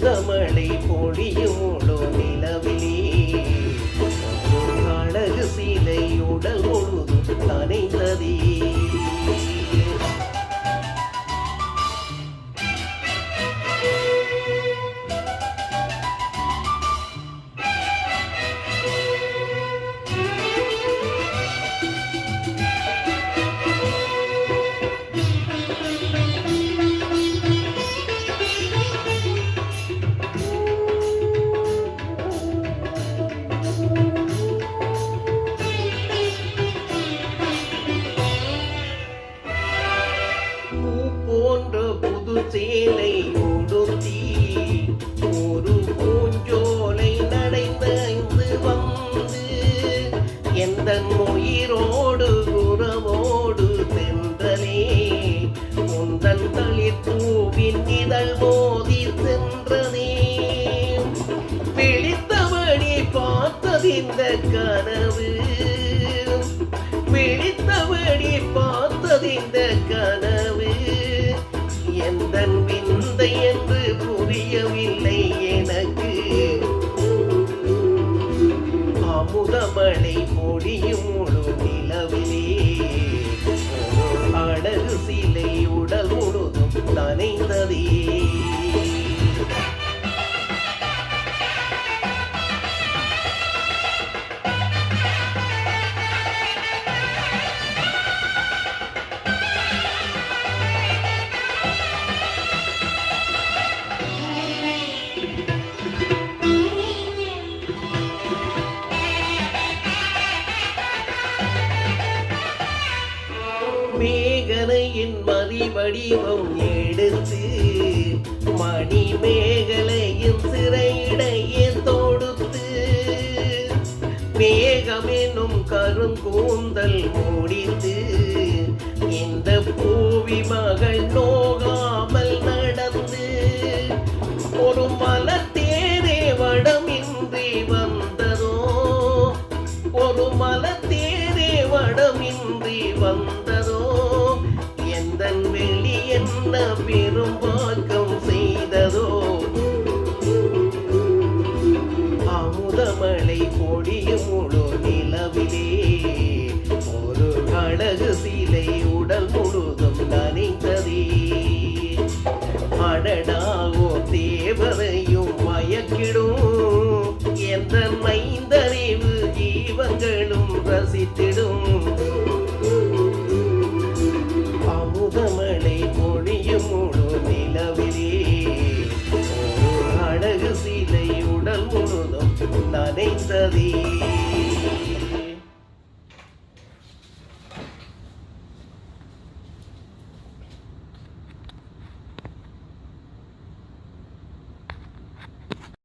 அமுதமழை பொழியும் முழு நிலவிலே அழகு சீலை உடல் முழுதும் நனைந்ததே. சேலை உடுத்தி ஒரு பூஞ்சோலை நடைந்து வந்து எந்த உயிரோடு உறவோடு தென்றலே முந்தன் தளிர் பூவின் இதழ் மோதி சென்றதே. விழித்தபடி பார்த்ததிந்த கனவு விழித்தபடி பார்த்ததிந்த கனவு எந்தன் விந்தை என்று புரியவில்லை எனக்கு. அமுதமழை பொழியும் முழு நிலவிலே அழகு சீலை உடல் முழுதும் நனைந்ததே. மேகலையின் மதிவடிவம் எடுத்து மணி மேகலையின் சிறையிடையே தொடுத்து மேகமெனும் கருங்கூந்தல் முடித்து இந்த பூவி மகள் நோகாமல் நடந்து ஒரு மலத்தேரே வடமின்றி வந்ததோ ஒரு மலத்தேரே வடமின்றி வந்ததோ எந்தன் வெளி என்ன பெரும்பாக்கம் செய்ததோ. அமுதமழை பொழியும் முழு நிலவிலே ஒரு அழகு சீலை உடல் முழுதும் நனைந்ததே. அடடாவோ தேவரையும் மயக்கிடும் எந்த மைந்தறிவு ஜீவங்களும் ரசித்திடும். அமுதமழை பொழியும் முழு நிலவிலே ஒரு அழகு சீலை உடல் முழுதும் நனைந்ததே.